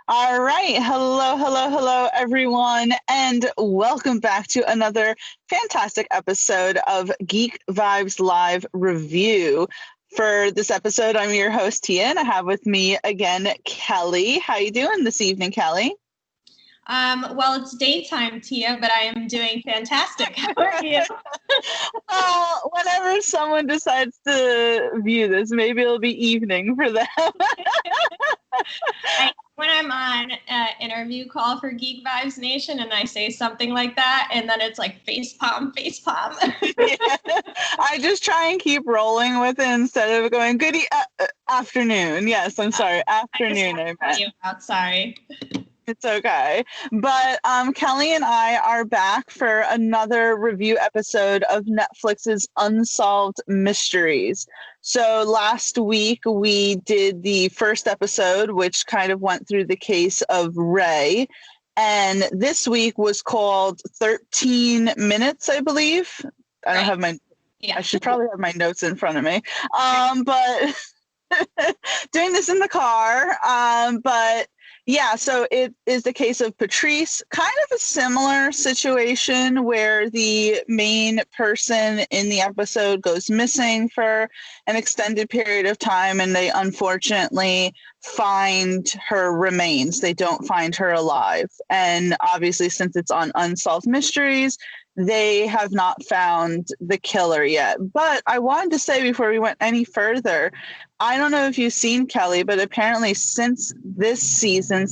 All right. Hello, everyone, and welcome back to another fantastic episode of Geek Vibes Live Review. For this episode, I'm your host, Tia, and I have with me again, Kelly. How you doing this evening, Kelly? Well, it's daytime, Tia, but I am doing fantastic. How are you? Well, whenever someone decides to view this, maybe it'll be evening for them. When I'm on an interview call for Geek Vibes Nation and I say something like that, and then it's like face palm. Yeah. I just try and keep rolling with it instead of going, good afternoon. Yes, I'm sorry, afternoon. I meant. You out, sorry. It's okay. But Kelly and I are back for another review episode of Netflix's Unsolved Mysteries. So last week we did the first episode, which kind of went through the case of Ray. And this week was called 13 Minutes, I believe. I don't have my, I should probably have my notes in front of me. But doing this in the car. But yeah, so it is the case of Patrice, kind of a similar situation where the main person in the episode goes missing for an extended period of time, and they unfortunately find her remains. They don't find her alive. And obviously, since it's on Unsolved Mysteries, they have not found the killer yet. But I wanted to say before we went any further, I don't know if you've seen, Kelly, but apparently since this season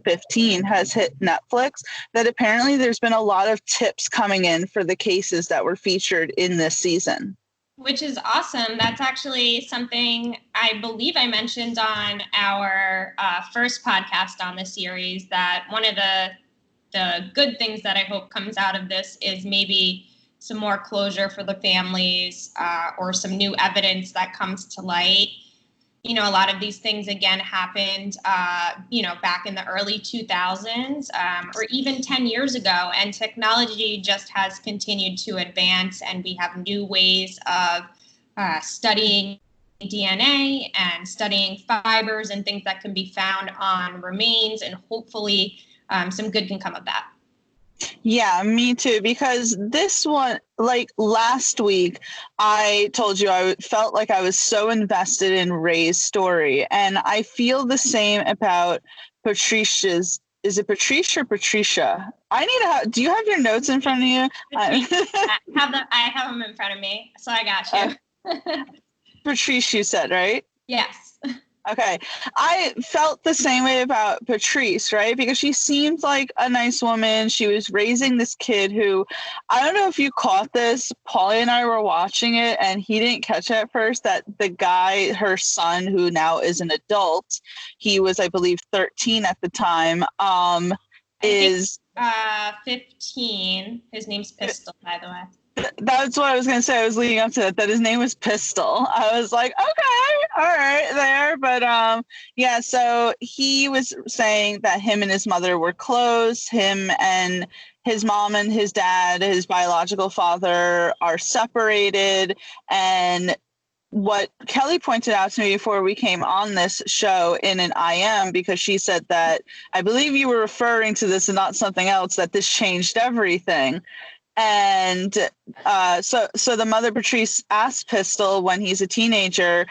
15 has hit Netflix, that apparently there's been a lot of tips coming in for the cases that were featured in this season. Which is awesome. That's actually something I believe I mentioned on our first podcast on the series, that one of the good things that I hope comes out of this is maybe some more closure for the families, or some new evidence that comes to light. You know, a lot of these things, again, happened, back in the early 2000s, or even 10 years ago. And technology just has continued to advance, and we have new ways of studying DNA and studying fibers and things that can be found on remains. And hopefully some good can come of that. Yeah, me too. Because this one, like last week, I told you I felt like I was so invested in Ray's story. And I feel the same about Patricia's. Is it Patricia or Patricia? I need to have, do you have your notes in front of you? I have them in front of me, so I got you. Patrice, you said, right? Yes. Okay. I felt the same way about Patrice, right? Because she seemed like a nice woman. She was raising this kid who, I don't know if you caught this, Paulie and I were watching it and he didn't catch it at first, that the guy, her son, who now is an adult, he was, I believe, 13 at the time, is 15. His name's Pistol, by the way. That's what I was going to say. I was leading up to that his name was Pistol. I was like, okay, all right there. But yeah, so he was saying that him and his mother were close. Him and his mom and his dad, his biological father, are separated. And what Kelly pointed out to me before we came on this show in an IM, because she said that, I believe you were referring to this and not something else, that this changed everything. And so the mother, Patrice, asked Pistol when he's a teenager,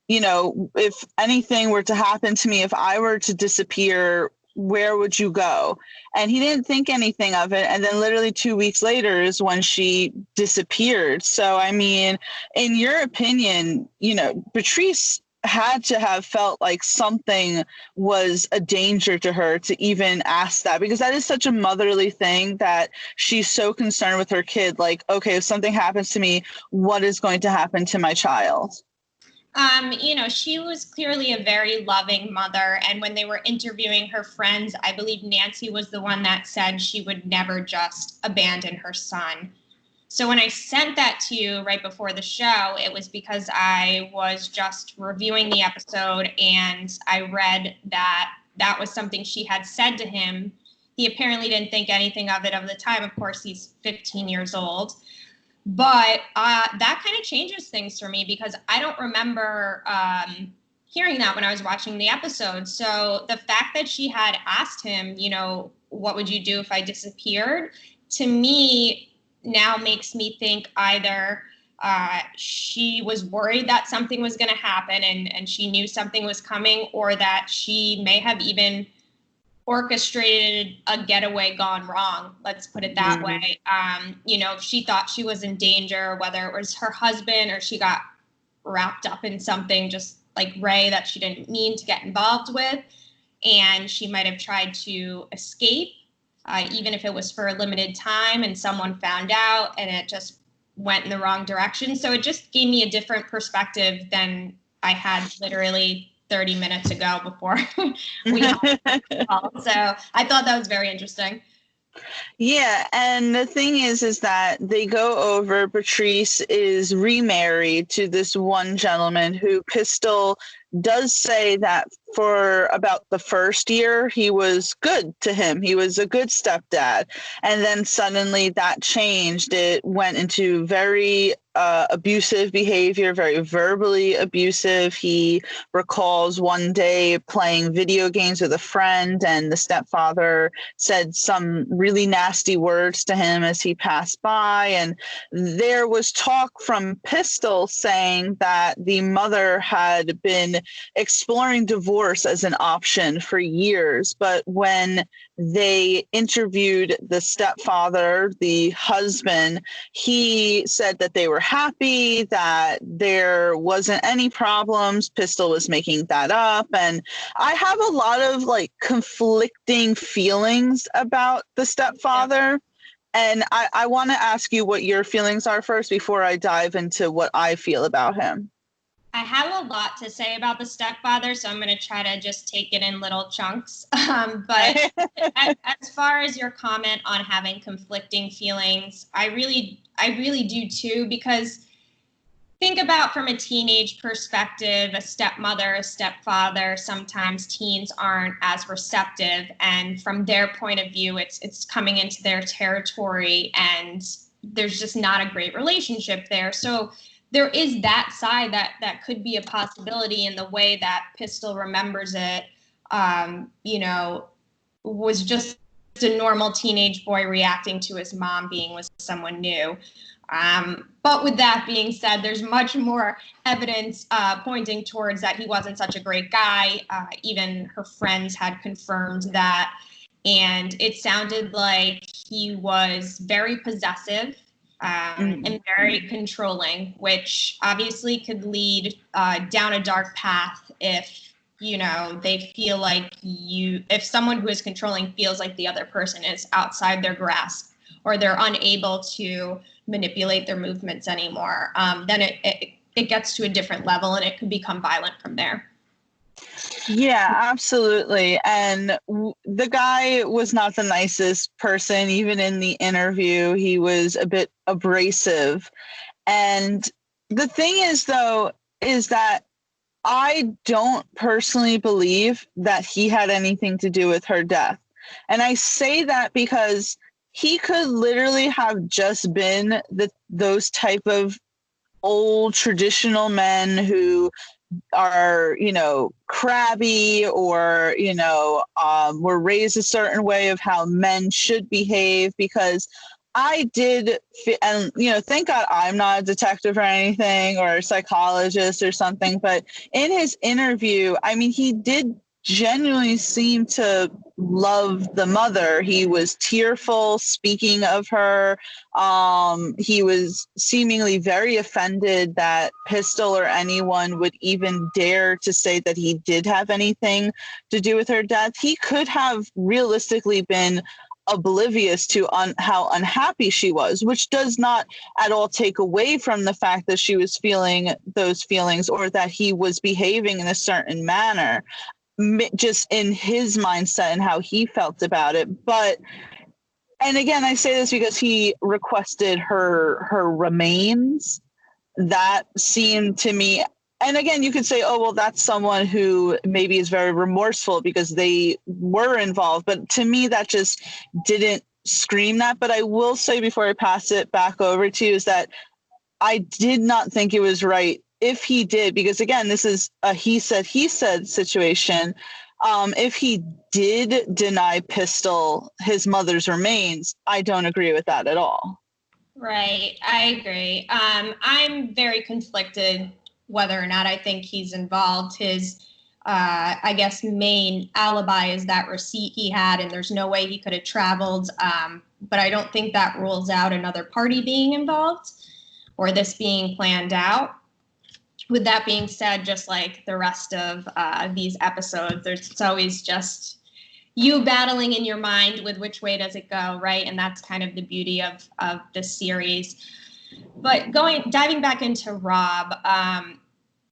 you know, if anything were to happen to me, if I were to disappear, where would you go? And he didn't think anything of it. And then literally 2 weeks later is when she disappeared. So, I mean, in your opinion, you know, Patrice had to have felt like something was a danger to her to even ask that, because that is such a motherly thing, that she's so concerned with her kid. Like, okay, if something happens to me, what is going to happen to my child? She was clearly a very loving mother. And when they were interviewing her friends, I believe Nancy was the one that said she would never just abandon her son. So when I sent that to you right before the show, it was because I was just reviewing the episode and I read that that was something she had said to him. He apparently didn't think anything of it at the time. Of course, he's 15 years old. But that kind of changes things for me, because I don't remember hearing that when I was watching the episode. So the fact that she had asked him, you know, what would you do if I disappeared, to me now makes me think either she was worried that something was going to happen and she knew something was coming, or that she may have even orchestrated a getaway gone wrong. Let's put it that way. You know, if she thought she was in danger, whether it was her husband or she got wrapped up in something just like Ray that she didn't mean to get involved with, and she might have tried to escape, even if it was for a limited time, and someone found out and it just went in the wrong direction. So it just gave me a different perspective than I had literally 30 minutes ago before we had the call. So I thought that was very interesting. Yeah, and the thing is that they go over, Patrice is remarried to this one gentleman who Pistol does say that for about the first year, he was good to him. He was a good stepdad. And then suddenly that changed. It went into very abusive behavior, very verbally abusive. He recalls one day playing video games with a friend, and the stepfather said some really nasty words to him as he passed by. And there was talk from Pistol saying that the mother had been exploring divorce as an option for years. But when they interviewed the stepfather, the husband, he said that they were happy, that there wasn't any problems. Pistol was making that up. And I have a lot of like conflicting feelings about the stepfather. And I want to ask you what your feelings are first before I dive into what I feel about him. I have a lot to say about the stepfather, so I'm going to try to just take it in little chunks. But as far as your comment on having conflicting feelings, I really do too, because think about from a teenage perspective, a stepmother, a stepfather, sometimes teens aren't as receptive. And from their point of view, it's coming into their territory and there's just not a great relationship there. So there is that side that could be a possibility in the way that Pistol remembers it, you know, was just a normal teenage boy reacting to his mom being with someone new. But with that being said, there's much more evidence pointing towards that he wasn't such a great guy. Even her friends had confirmed that. And it sounded like he was very possessive. And very controlling, which obviously could lead down a dark path if, you know, they feel like if someone who is controlling feels like the other person is outside their grasp or they're unable to manipulate their movements anymore, then it gets to a different level and it could become violent from there. Yeah, absolutely. And the guy was not the nicest person. Even in the interview, he was a bit abrasive. And the thing is, though, is that I don't personally believe that he had anything to do with her death. And I say that because he could literally have just been those type of old traditional men who are, you know, crabby or, you know, were raised a certain way of how men should behave. Because I did, and, you know, thank God I'm not a detective or anything or a psychologist or something, but in his interview, I mean, he did genuinely seem to love the mother. He was tearful speaking of her. He was seemingly very offended that Pistol or anyone would even dare to say that he did have anything to do with her death. He could have realistically been oblivious to how unhappy she was, which does not at all take away from the fact that she was feeling those feelings or that he was behaving in a certain manner, just in his mindset and how he felt about it. But, and again, I say this because he requested her remains. That seemed to me, and again, you could say, oh, well, that's someone who maybe is very remorseful because they were involved. But to me, that just didn't scream that. But I will say before I pass it back over to you is that I did not think it was right if he did, because again, this is a he said situation. If he did deny Pistol his mother's remains, I don't agree with that at all. Right, I agree. I'm very conflicted whether or not I think he's involved. His, I guess, main alibi is that receipt he had, and there's no way he could have traveled. But I don't think that rules out another party being involved or this being planned out. With that being said, just like the rest of these episodes, it's always just you battling in your mind with which way does it go, right? And that's kind of the beauty of this series. But diving back into Rob,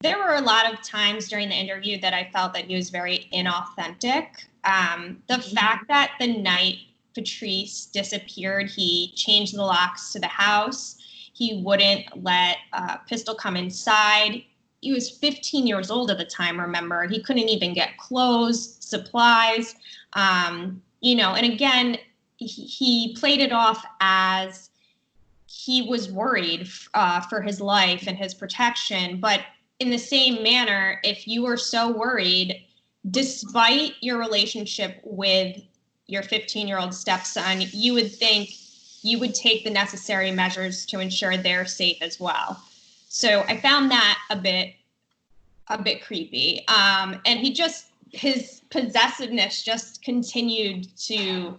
there were a lot of times during the interview that I felt that he was very inauthentic. The fact that the night Patrice disappeared, he changed the locks to the house. He wouldn't let Pistol come inside. He was 15 years old at the time, remember? He couldn't even get clothes, supplies. And again, he played it off as he was worried for his life and his protection. But in the same manner, if you were so worried, despite your relationship with your 15-year-old stepson, you would think you would take the necessary measures to ensure they're safe as well. So I found that a bit creepy. And his possessiveness just continued to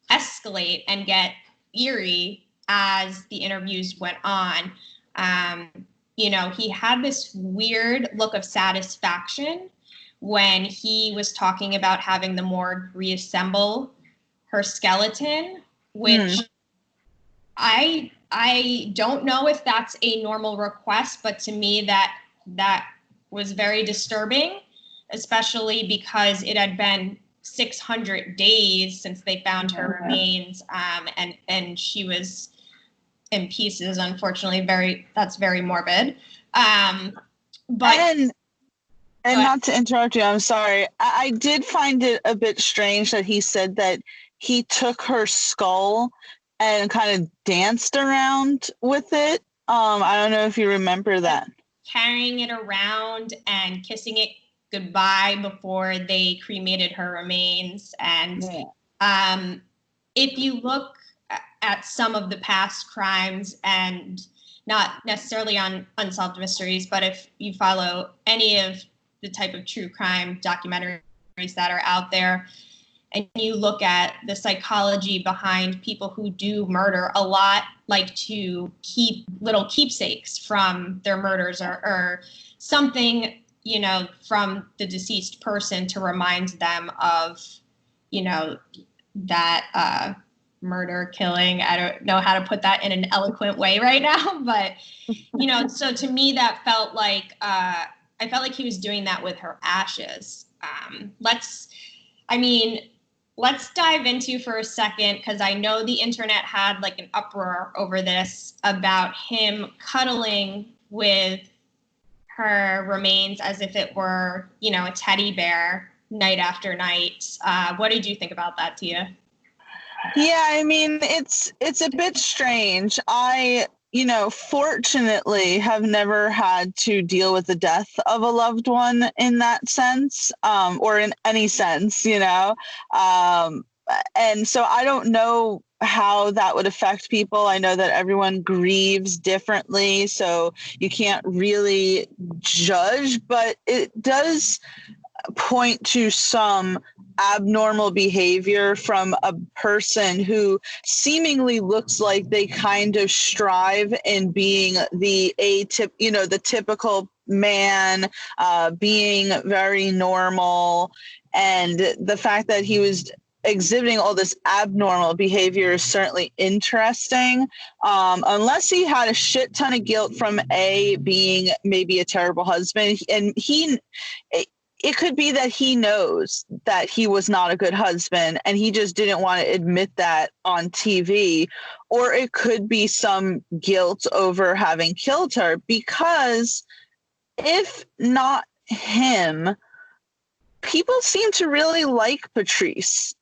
escalate and get eerie as the interviews went on. He had this weird look of satisfaction when he was talking about having the morgue reassemble her skeleton, which I don't know if that's a normal request, but to me that was very disturbing, especially because it had been 600 days since they found her remains, and she was in pieces. Unfortunately, that's very morbid. But and not to interrupt you, I'm sorry. I did find it a bit strange that he said that he took her skull and kind of danced around with it. I don't know if you remember that. Carrying it around and kissing it goodbye before they cremated her remains. And if you look at some of the past crimes, and not necessarily on Unsolved Mysteries, but if you follow any of the type of true crime documentaries that are out there, and you look at the psychology behind people who do murder, a lot like to keep little keepsakes from their murders or something, from the deceased person to remind them of, that murder, killing. I don't know how to put that in an eloquent way right now, but, so to me that felt like, I felt like he was doing that with her ashes. Let's dive into for a second, because I know the internet had like an uproar over this about him cuddling with her remains as if it were, a teddy bear night after night. What did you think about that, Tia? Yeah, it's a bit strange. I fortunately have never had to deal with the death of a loved one in that sense, or in any sense, and so I don't know how that would affect people. I know that everyone grieves differently, so you can't really judge, but it does point to some abnormal behavior from a person who seemingly looks like they kind of strive in being the typical man, being very normal. And the fact that he was exhibiting all this abnormal behavior is certainly interesting, unless he had a shit ton of guilt from being maybe a terrible husband. And it could be that he knows that he was not a good husband and he just didn't want to admit that on TV. Or it could be some guilt over having killed her, because if not him, people seem to really like Patrice.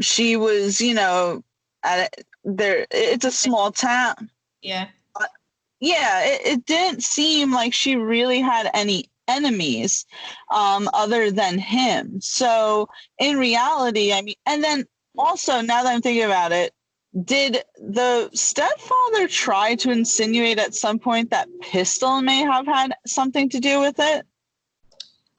She was, it's a small town. Yeah. yeah, it didn't seem like she really had any enemies other than him. So in reality, I mean, and then also now that I'm thinking about it, did the stepfather try to insinuate at some point that Pistol may have had something to do with it?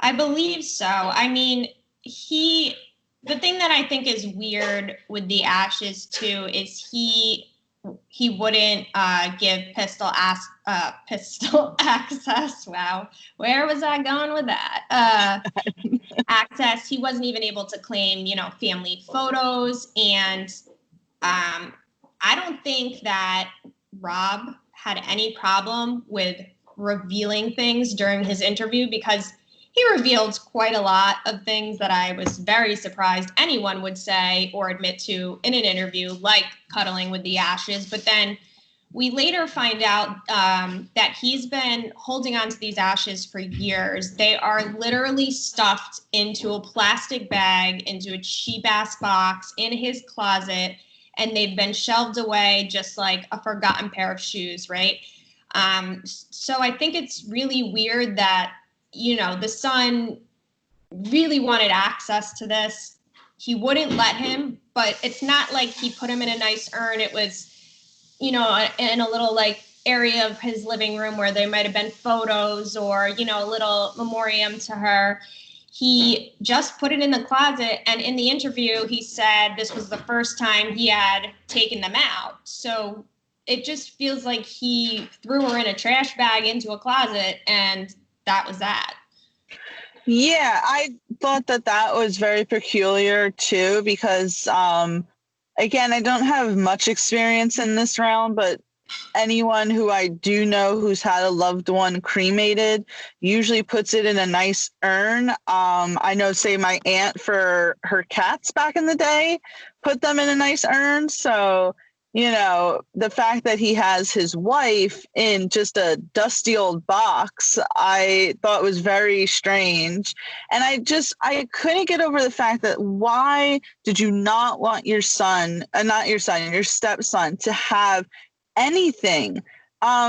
I believe so. I mean, the thing that I think is weird with the ashes too is he wouldn't give Pistol access. Wow, where was I going with that? Access. He wasn't even able to claim, family photos, and I don't think that Rob had any problem with revealing things during his interview, because he revealed quite a lot of things that I was very surprised anyone would say or admit to in an interview, like cuddling with the ashes. But then we later find out that he's been holding on to these ashes for years. They are literally stuffed into a plastic bag, into a cheap ass box in his closet, and they've been shelved away just like a forgotten pair of shoes, right? So I think it's really weird that, the son really wanted access to this. He wouldn't let him, but it's not like he put him in a nice urn. It was, in a little like area of his living room where there might have been photos or, a little memoriam to her. He just put it in the closet, and in the interview, he said this was the first time he had taken them out. So it just feels like he threw her in a trash bag into a closet, and that was that. Yeah, I thought that was very peculiar too, because again, I don't have much experience in this realm, but anyone who I do know who's had a loved one cremated usually puts it in a nice urn. I know, say, my aunt for her cats back in the day put them in a nice urn. So, the fact that he has his wife in just a dusty old box, I thought was very strange. And I couldn't get over the fact that why did you not want your son, not your son, your stepson, to have anything?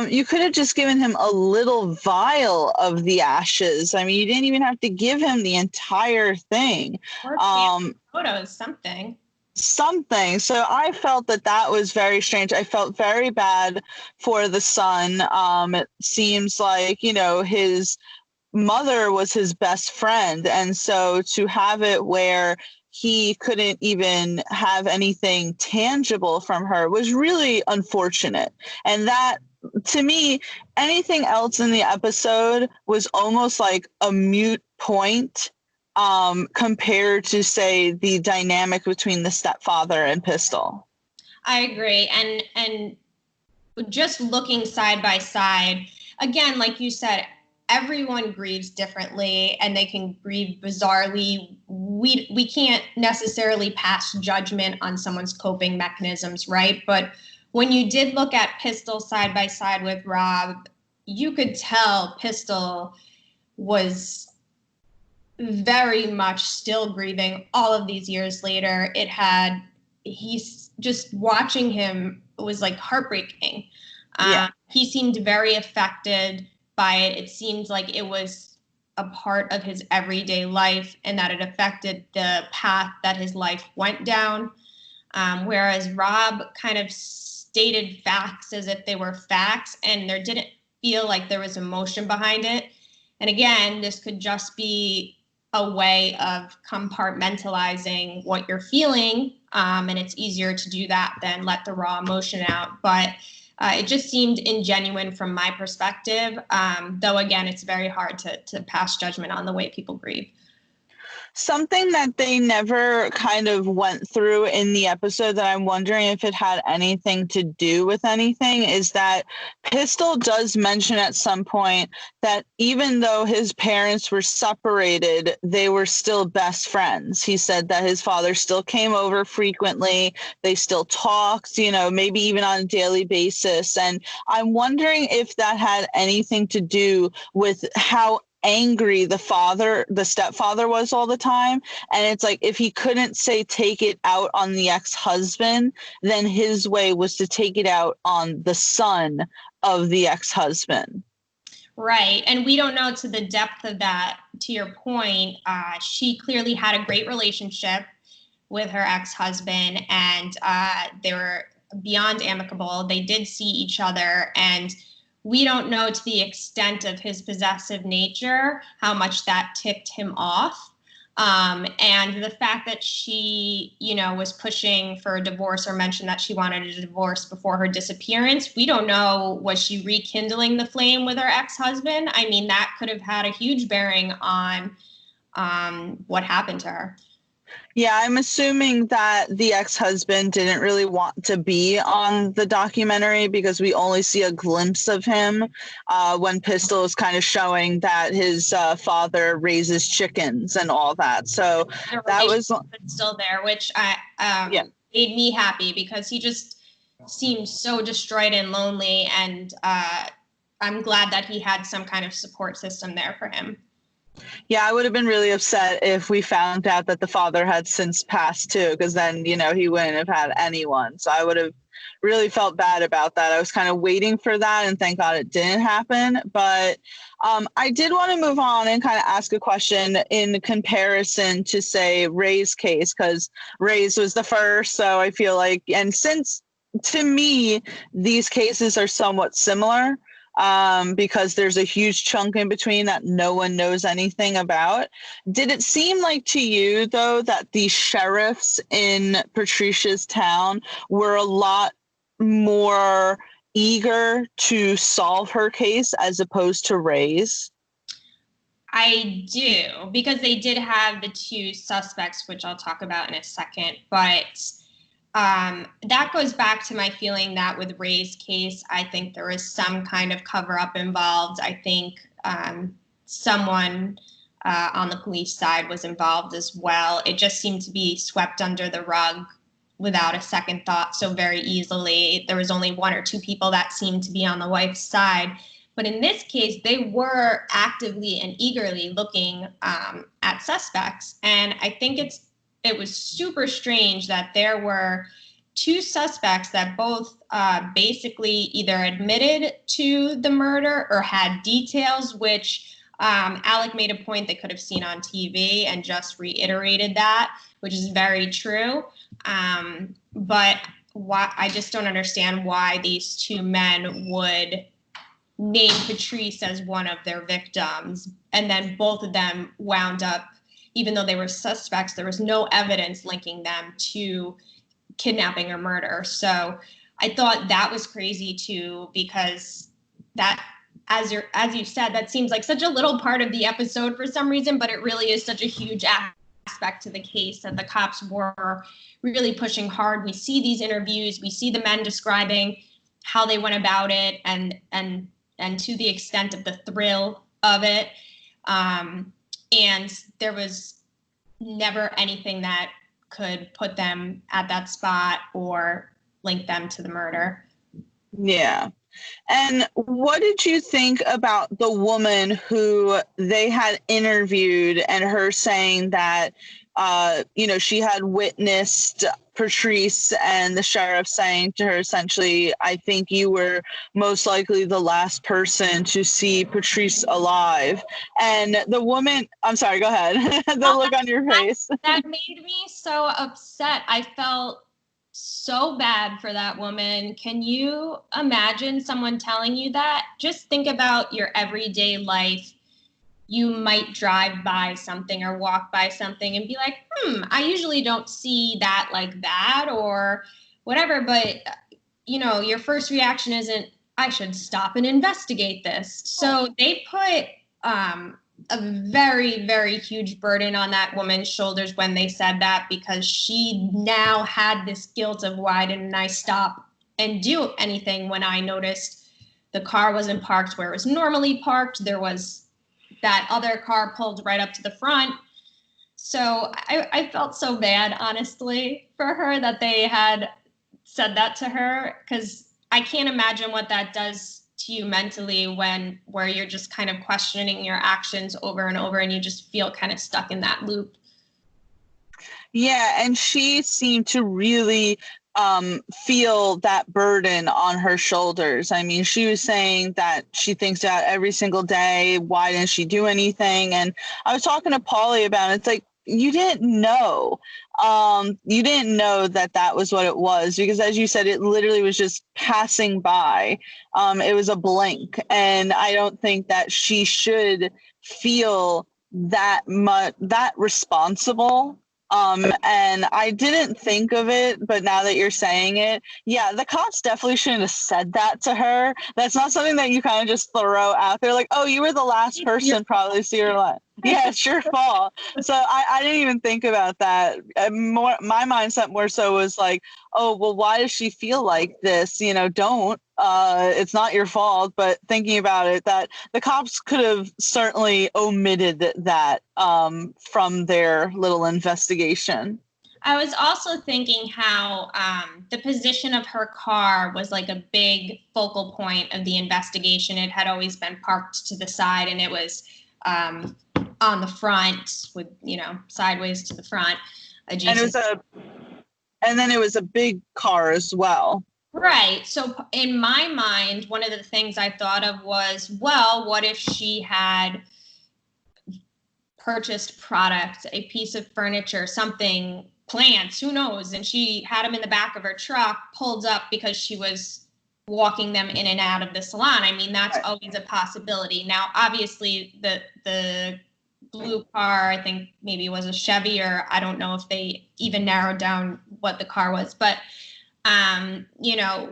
You could have just given him a little vial of the ashes. I mean, you didn't even have to give him the entire thing. Or family photos, something. So I felt that was very strange. I felt very bad for the son. It seems like, his mother was his best friend. And so to have it where he couldn't even have anything tangible from her was really unfortunate. And that, to me, anything else in the episode was almost like a moot point compared to, say, the dynamic between the stepfather and Pistol. I agree. And just looking side by side, again, like you said, everyone grieves differently and they can grieve bizarrely. We can't necessarily pass judgment on someone's coping mechanisms, right? But when you did look at Pistol side by side with Rob, you could tell Pistol was very much still grieving all of these years later. He's just watching him was like heartbreaking. Yeah. He seemed very affected by it. It seemed like it was a part of his everyday life and that it affected the path that his life went down. Whereas Rob kind of stated facts as if they were facts, and there didn't feel like there was emotion behind it. And again, this could just be a way of compartmentalizing what you're feeling, and it's easier to do that than let the raw emotion out. But it just seemed ingenuine from my perspective, though, again, it's very hard to pass judgment on the way people grieve. Something that they never kind of went through in the episode that I'm wondering if it had anything to do with anything is that Pistol does mention at some point that even though his parents were separated, they were still best friends. He said that his father still came over frequently. They still talked, maybe even on a daily basis. And I'm wondering if that had anything to do with how angry the stepfather was all the time. And it's like, if he couldn't say take it out on the ex-husband, then his way was to take it out on the son of the ex-husband. Right. And we don't know to the depth of that. To your point, she clearly had a great relationship with her ex-husband, and they were beyond amicable. They did see each other, and we don't know to the extent of his possessive nature how much that tipped him off. And the fact that she, was pushing for a divorce or mentioned that she wanted a divorce before her disappearance, we don't know, was she rekindling the flame with her ex-husband? I mean, that could have had a huge bearing on what happened to her. Yeah, I'm assuming that the ex-husband didn't really want to be on the documentary because we only see a glimpse of him when Pistol is kind of showing that his father raises chickens and all that. So that was still there, which made me happy because he just seemed so destroyed and lonely, and I'm glad that he had some kind of support system there for him. Yeah, I would have been really upset if we found out that the father had since passed too, because then, he wouldn't have had anyone. So I would have really felt bad about that. I was kind of waiting for that, and thank God it didn't happen. But I did want to move on and kind of ask a question in comparison to, say, Ray's case, because Ray's was the first. So I feel like, and since to me, these cases are somewhat similar, because there's a huge chunk in between that no one knows anything about. Did it seem like to you, though, that the sheriffs in Patricia's town were a lot more eager to solve her case as opposed to Ray's? I do, because they did have the two suspects, which I'll talk about in a second, but that goes back to my feeling that with Ray's case, I think there was some kind of cover-up involved. I think someone on the police side was involved as well. It just seemed to be swept under the rug without a second thought so very easily. There was only one or two people that seemed to be on the wife's side. But in this case, they were actively and eagerly looking at suspects. And I think it was super strange that there were two suspects that both basically either admitted to the murder or had details, which Alec made a point they could have seen on TV and just reiterated that, which is very true. But I just don't understand why these two men would name Patrice as one of their victims, and then both of them wound up, even though they were suspects, there was no evidence linking them to kidnapping or murder. So I thought that was crazy too, because that, as you said, that seems like such a little part of the episode for some reason, but it really is such a huge aspect to the case that the cops were really pushing hard. We see these interviews, we see the men describing how they went about it, and to the extent of the thrill of it. And there was never anything that could put them at that spot or link them to the murder. Yeah. And what did you think about the woman who they had interviewed and her saying that, she had witnessed Patrice and the sheriff saying to her essentially, I think you were most likely the last person to see Patrice alive. And the woman, I'm sorry, go ahead. The look on your face. That made me so upset. I felt so bad for that woman. Can you imagine someone telling you that? Just think about your everyday life. You might drive by something or walk by something and be like, I usually don't see that like that or whatever. But, your first reaction isn't, I should stop and investigate this. So they put a very, very huge burden on that woman's shoulders when they said that, because she now had this guilt of, why didn't I stop and do anything when I noticed the car wasn't parked where it was normally parked? There was that other car pulled right up to the front. So I felt so bad, honestly, for her that they had said that to her, because I can't imagine what that does to you mentally where you're just kind of questioning your actions over and over and you just feel kind of stuck in that loop? Yeah, and she seemed to really feel that burden on her shoulders. I mean, she was saying that she thinks about every single day, why didn't she do anything? And I was talking to Paulie about it. It's like, you didn't know. You didn't know that that was what it was, because as you said, it literally was just passing by. It was a blink. And I don't think that she should feel that responsible. And I didn't think of it, but now that you're saying it, yeah, the cops definitely shouldn't have said that to her. That's not something that you kind of just throw out there like, oh, you were the last person probably to see her life. Yeah, it's your fault. So I didn't even think about that. My mindset more so was like, oh, well, why does she feel like this? You know, don't. It's not your fault. But thinking about it, that the cops could have certainly omitted that from their little investigation. I was also thinking how the position of her car was like a big focal point of the investigation. It had always been parked to the side, and it was on the front with, sideways to the front, adjacent. And then it was a big car as well. Right. So in my mind, one of the things I thought of was, well, what if she had purchased product, a piece of furniture, something, plants, who knows? And she had them in the back of her truck, pulled up because she was walking them in and out of the salon. I mean, that's right. Always a possibility. Now, obviously, the blue car, I think maybe was a Chevy, or I don't know if they even narrowed down what the car was, but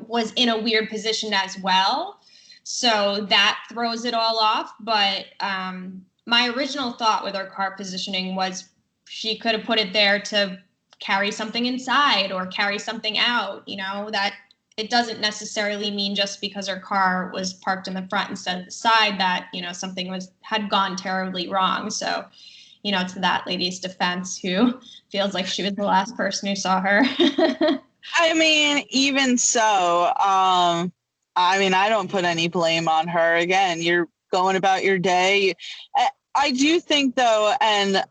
was in a weird position as well. So that throws it all off. But my original thought with her car positioning was she could have put it there to carry something inside or carry something out, that it doesn't necessarily mean just because her car was parked in the front instead of the side that, something had gone terribly wrong. So, to that lady's defense, who feels like she was the last person who saw her. I mean, even so, I don't put any blame on her. Again, you're going about your day. I do think, though, and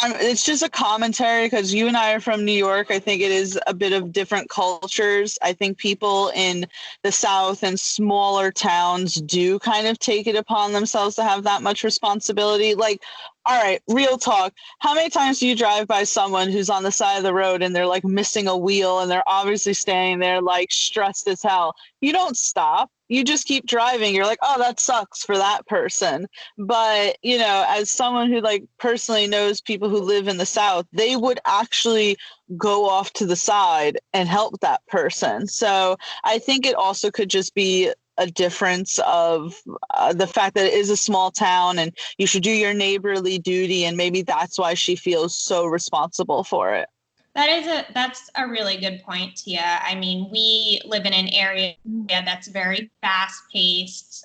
it's just a commentary because you and I are from New York. I think it is a bit of different cultures. I think people in the South and smaller towns do kind of take it upon themselves to have that much responsibility. Like, all right, real talk. How many times do you drive by someone who's on the side of the road and they're like missing a wheel and they're obviously standing there like stressed as hell? You don't stop. You just keep driving. You're like, oh, that sucks for that person. But, as someone who like personally knows people who live in the South, they would actually go off to the side and help that person. So I think it also could just be a difference of the fact that it is a small town and you should do your neighborly duty. And maybe that's why she feels so responsible for it. That's a really good point, Tia. I mean, we live in an area that's very fast paced,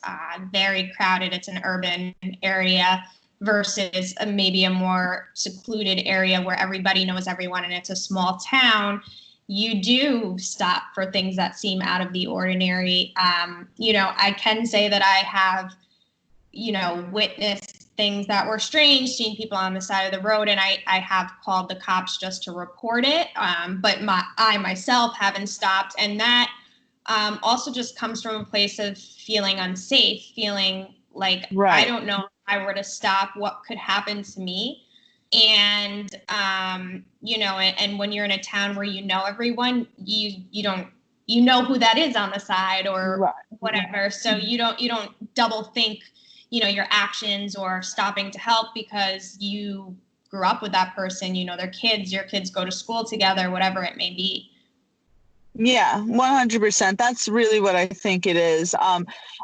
very crowded. It's an urban area versus maybe a more secluded area where everybody knows everyone and it's a small town. You do stop for things that seem out of the ordinary. I can say that I have, witnessed things that were strange, seeing people on the side of the road, and I have called the cops just to report it. But I myself haven't stopped, and that also just comes from a place of feeling unsafe, feeling like right. I don't know if I were to stop, what could happen to me. And and when you're in a town where you know everyone, you don't who that is on the side or right. whatever. So you don't double think your actions or stopping to help because you grew up with that person, their kids, your kids go to school together, whatever it may be. Yeah, 100%. That's really what I think it is.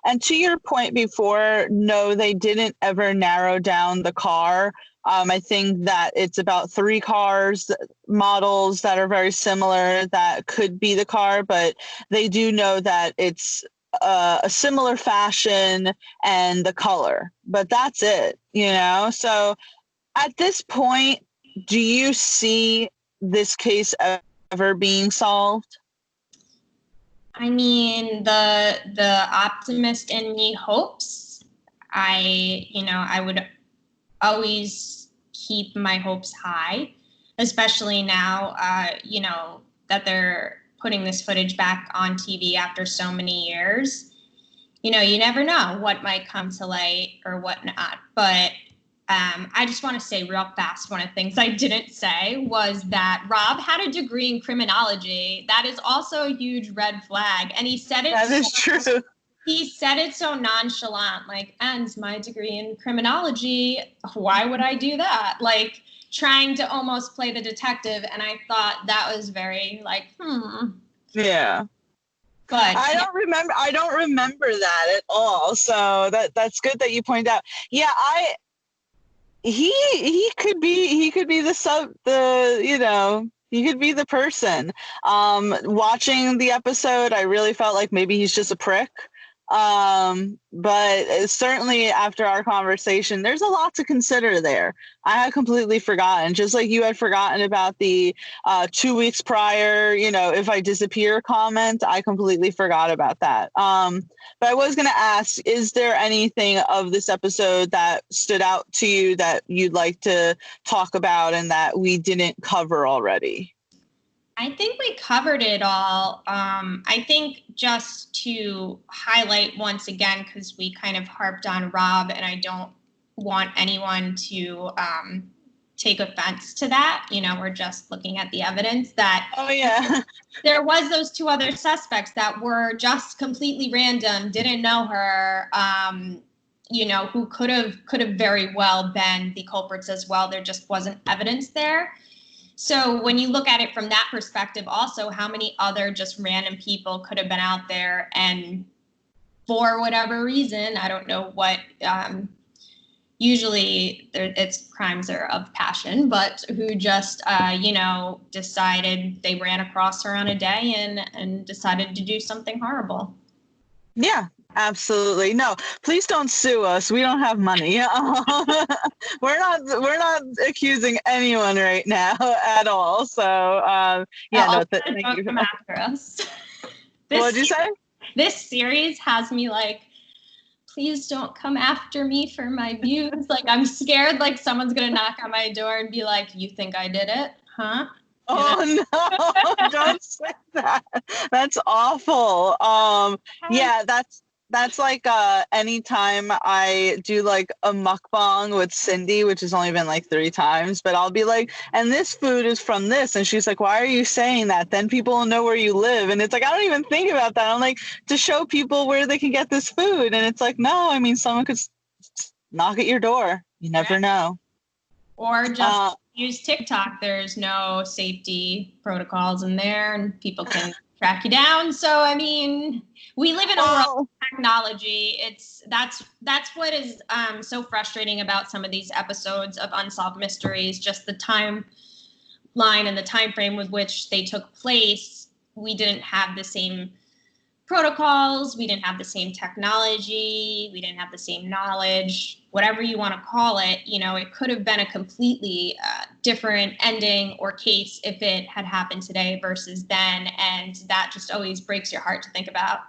And to your point before, no, they didn't ever narrow down the car. I think that it's about 3 cars models that are very similar that could be the car, but they do know that it's a similar fashion and the color, but that's it, So at this point, do you see this case ever being solved? I mean, the optimist in me hopes. I would always keep my hopes high, especially now, that they're putting this footage back on TV after so many years. You never know what might come to light or whatnot. But I just want to say real fast, one of the things I didn't say was that Rob had a degree in criminology. That is also a huge red flag. And he said it. That is true. He said it so nonchalant, like, and my degree in criminology, why would I do that? Like, trying to almost play the detective. And I thought that was very Yeah. But I don't remember that at all. So that's good that you point out. Yeah, he could be he could be he could be the person. Watching the episode, I really felt like maybe he's just a prick. But certainly after our conversation, there's a lot to consider there. I had completely forgotten, just like you had forgotten about the 2 weeks prior, if I disappear comment. I completely forgot about that. But I was going to ask, is there anything of this episode that stood out to you that you'd like to talk about and that we didn't cover already? I think we covered it all. I think just to highlight once again, because we kind of harped on Rob, and I don't want anyone to take offense to that. We're just looking at the evidence that there was those two other suspects that were just completely random, didn't know her, who could have very well been the culprits as well. There just wasn't evidence there. So when you look at it from that perspective, also, how many other just random people could have been out there and for whatever reason, I don't know what, usually it's crimes are of passion, but who just, decided they ran across her on a day and decided to do something horrible. Yeah. Absolutely. No, please don't sue us. We don't have money. We're not accusing anyone right now at all. So thank you. Come after us. What'd you say? This series has me like, please don't come after me for my views. Like, I'm scared like someone's gonna knock on my door and be like, you think I did it? Huh? Oh no, don't say that. That's awful. Yeah, that's like anytime I do like a mukbang with Cindy, which has only been like 3 times, but I'll be like, and this food is from this, and she's like, why are you saying that? Then people will know where you live. And it's like, I don't even think about that. I'm like, to show people where they can get this food. And it's like, no, I mean, someone could knock at your door. You never know. Or just use TikTok. There's no safety protocols in there, and people can track you down. So, I mean, we live in a world of technology. That's what is so frustrating about some of these episodes of Unsolved Mysteries. Just the timeline and the time frame with which they took place. We didn't have the same protocols. We didn't have the same technology. We didn't have the same knowledge. Whatever you want to call it, it could have been a completely different ending or case if it had happened today versus then. And that just always breaks your heart to think about.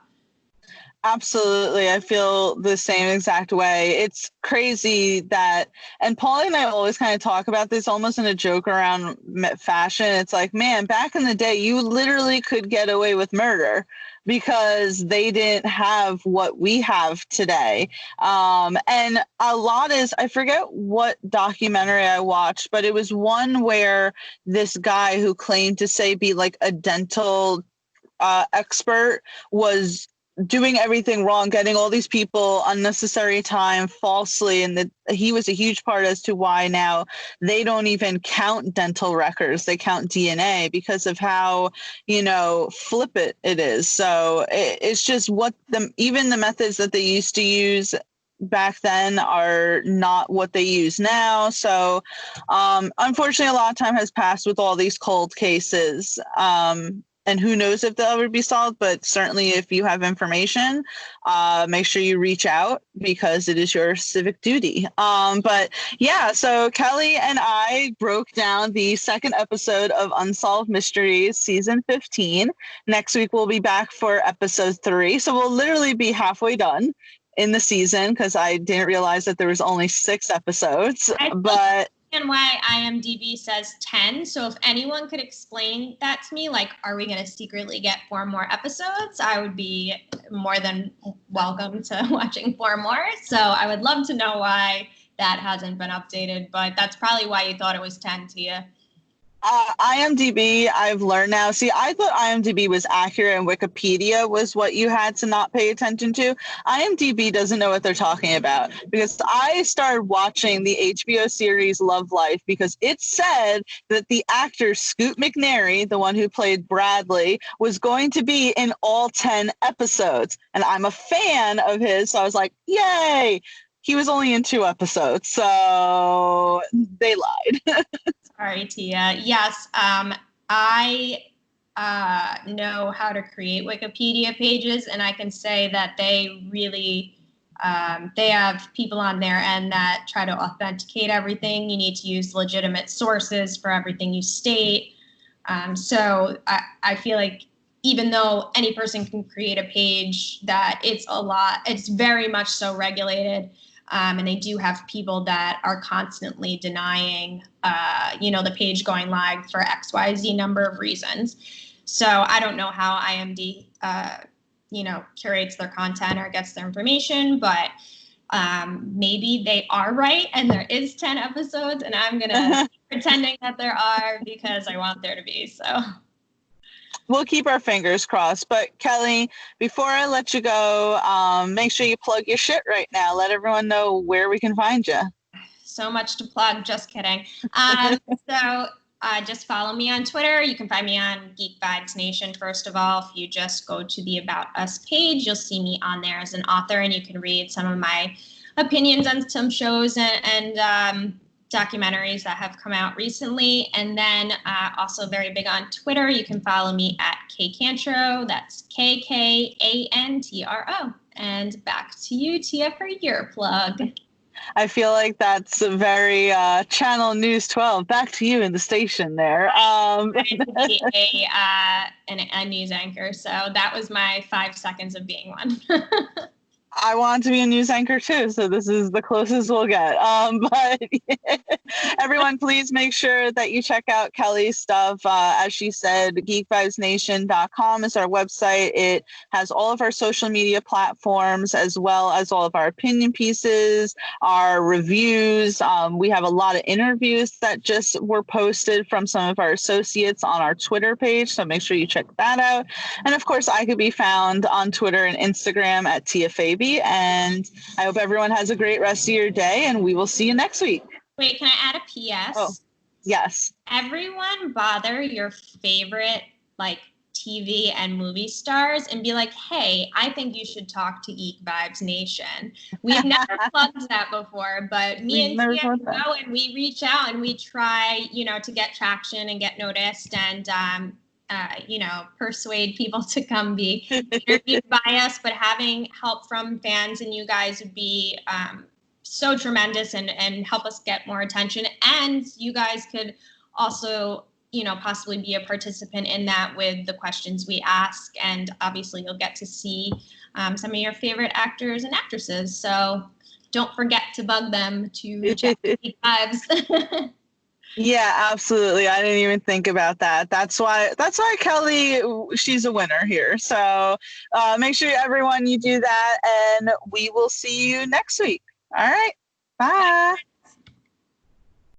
Absolutely. I feel the same exact way. It's crazy that, and Paulie and I always kind of talk about this almost in a joke around fashion. It's like, man, back in the day, you literally could get away with murder because they didn't have what we have today. And a lot is, I forget what documentary I watched, but it was one where this guy who claimed to say be like a dental expert was doing everything wrong, getting all these people unnecessary time falsely, and that he was a huge part as to why now they don't even count dental records, they count DNA because of how flippant it is. So it's just even the methods that they used to use back then are not what they use now. So unfortunately, a lot of time has passed with all these cold cases. and who knows if they'll ever be solved, but certainly if you have information, make sure you reach out because it is your civic duty. But yeah, so Kelly and I broke down the second episode of Unsolved Mysteries, season 15. Next week, we'll be back for episode 3. So we'll literally be halfway done in the season because I didn't realize that there was only 6 episodes. But and why IMDb says 10. So if anyone could explain that to me, like, are we going to secretly get 4 more episodes? I would be more than welcome to watching 4 more. So I would love to know why that hasn't been updated, but that's probably why you thought it was 10, Tia. IMDb, I've learned now. See, I thought IMDb was accurate and Wikipedia was what you had to not pay attention to. IMDb doesn't know what they're talking about because I started watching the HBO series Love Life because it said that the actor Scoot McNairy, the one who played Bradley, was going to be in all 10 episodes. And I'm a fan of his, so I was like, yay! He was only in 2 episodes, so they lied. Sorry, Tia. Yes, I know how to create Wikipedia pages, and I can say that they really, they have people on their end that try to authenticate everything. You need to use legitimate sources for everything you state. So I feel like even though any person can create a page, that it's very much so regulated. And they do have people that are constantly denying, the page going live for XYZ number of reasons. So I don't know how IMDb, curates their content or gets their information, but maybe they are right and there is 10 episodes, and I'm going to pretending that there are because I want there to be. So we'll keep our fingers crossed. But Kelly, before I let you go, make sure you plug your shit right now. Let everyone know where we can find you. So much to plug. Just kidding. Just follow me on Twitter. You can find me on Geek Vibes Nation. First of all, if you just go to the About Us page, you'll see me on there as an author, and you can read some of my opinions on some shows and documentaries that have come out recently. And then also very big on Twitter. You can follow me at KCantro. That's KKANTRO. And back to you, Tia, for your plug. I feel like that's a very Channel News 12. Back to you in the station there. To be a news anchor, so that was my 5 seconds of being one. I want to be a news anchor too, so this is the closest we'll get. But everyone, please make sure that you check out Kelly's stuff. As she said, geekvibesnation.com is our website. It has all of our social media platforms as well as all of our opinion pieces, our reviews. We have a lot of interviews that just were posted from some of our associates on our Twitter page, so make sure you check that out. And of course, I could be found on Twitter and Instagram at TFAB. And I hope everyone has a great rest of your day, and we will see you next week. Wait, can I add a PS? Oh, yes. Everyone bother your favorite TV and movie stars and be like, hey, I think you should talk to Geek Vibes Nation. We've never plugged that before, but me and Tia go and we reach out and we try, to get traction and get noticed and persuade people to come be interviewed by us. But having help from fans and you guys would be so tremendous and help us get more attention. And you guys could also, possibly be a participant in that with the questions we ask. And obviously you'll get to see some of your favorite actors and actresses. So don't forget to bug them to check Geek Vibes. Yeah, absolutely. I didn't even think about that. That's why Kelly, she's a winner here. So make sure everyone you do that, and we will see you next week. All right. Bye.